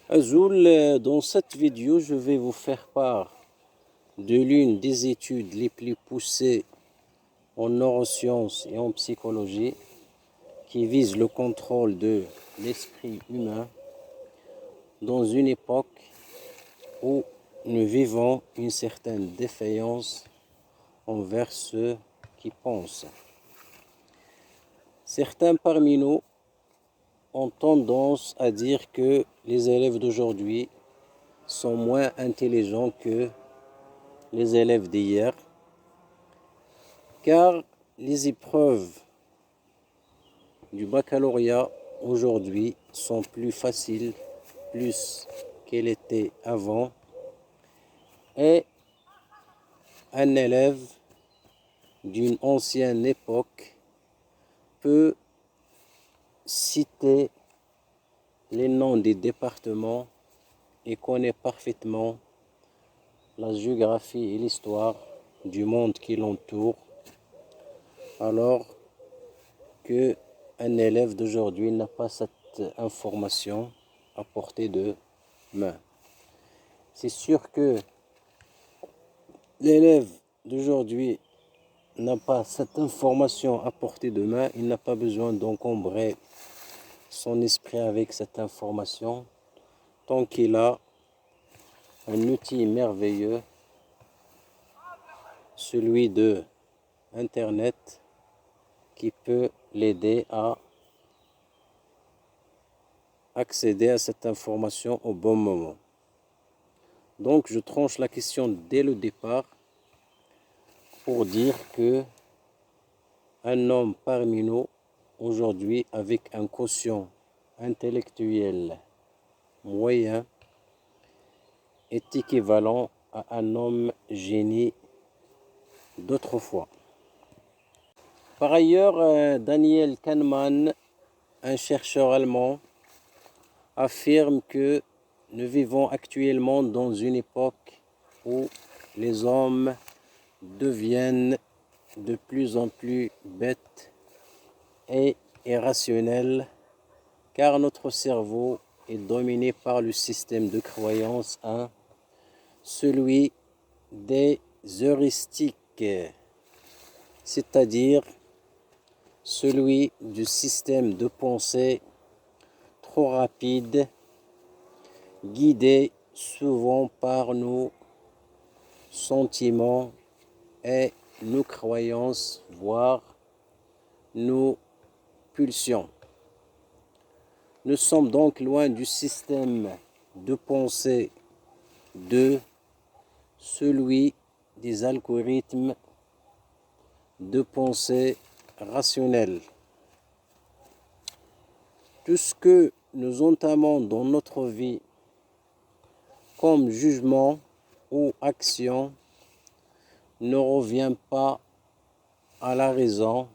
Azoul, dans cette vidéo, je vais vous faire part de l'une des études les plus poussées en neurosciences et en psychologie qui vise le contrôle de l'esprit humain dans une époque où nous vivons une certaine défaillance envers ceux qui pensent. Certains parmi nous ont tendance à dire que les élèves d'aujourd'hui sont moins intelligents que les élèves d'hier, car les épreuves du baccalauréat aujourd'hui sont plus faciles, plus qu'elles étaient avant, et un élève d'une ancienne époque peut citer les noms des départements et connaît parfaitement la géographie et l'histoire du monde qui l'entoure, alors que un élève d'aujourd'hui n'a pas cette information à portée de main. C'est sûr que l'élève d'aujourd'hui n'a pas cette information à portée de main, il n'a pas besoin d'encombrer son esprit avec cette information tant qu'il a un outil merveilleux, celui de Internet, qui peut l'aider à accéder à cette information au bon moment. Donc je tranche la question dès le départ pour dire que un homme parmi nous aujourd'hui avec un quotient intellectuel moyen est équivalent à un homme génie d'autrefois. Par ailleurs, Daniel Kahneman, un chercheur allemand, affirme que nous vivons actuellement dans une époque où les hommes deviennent de plus en plus bêtes et irrationnels, car notre cerveau est dominé par le système de croyance 1, celui des heuristiques, c'est-à-dire celui du système de pensée trop rapide, guidé souvent par nos sentiments et nos croyances, voire nos pulsions. Nous sommes donc loin du système de pensée de celui des algorithmes de pensée rationnelle. Tout ce que nous entamons dans notre vie comme jugement ou action ne revient pas à la raison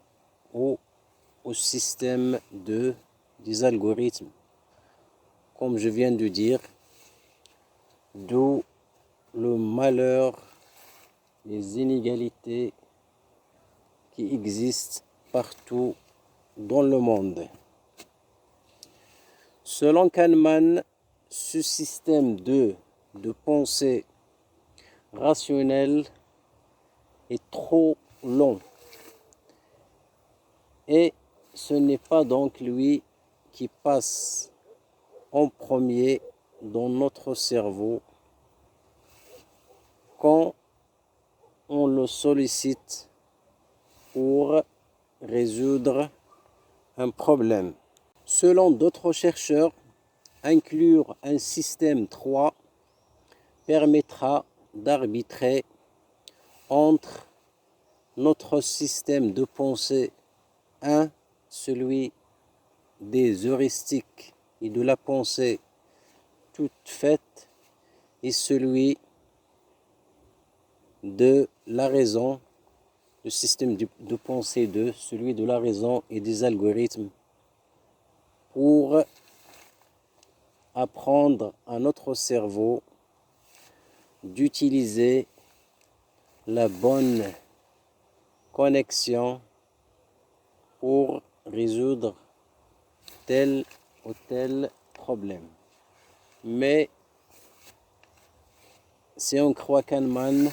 ou au système des algorithmes, comme je viens de dire, d'où le malheur, les inégalités qui existent partout dans le monde. Selon Kahneman, ce système de pensée rationnelle est trop long et ce n'est pas donc lui qui passe en premier dans notre cerveau quand on le sollicite pour résoudre un problème. Selon d'autres chercheurs, inclure un système 3 permettra d'arbitrer entre notre système de pensée 1, celui des heuristiques et de la pensée toute faite, et celui de la raison, le système de pensée 2, celui de la raison et des algorithmes, pour apprendre à notre cerveau d'utiliser la bonne connexion pour résoudre tel ou tel problème. Mais si on croit Kahneman,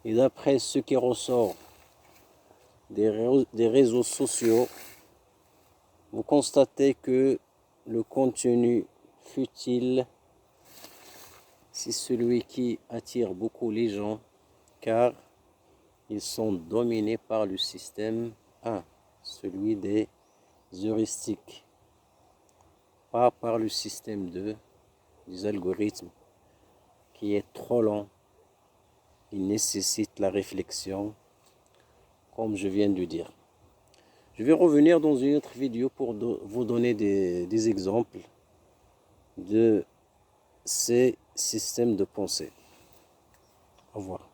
et d'après ce qui ressort des réseaux sociaux, vous constatez que le contenu futile, c'est celui qui attire beaucoup les gens, car ils sont dominés par le système 1, celui des heuristiques, pas par le système 2, des algorithmes, qui est trop lent. Il nécessite la réflexion, comme je viens de dire. Je vais revenir dans une autre vidéo pour vous donner des exemples de ces systèmes de pensée. Au revoir.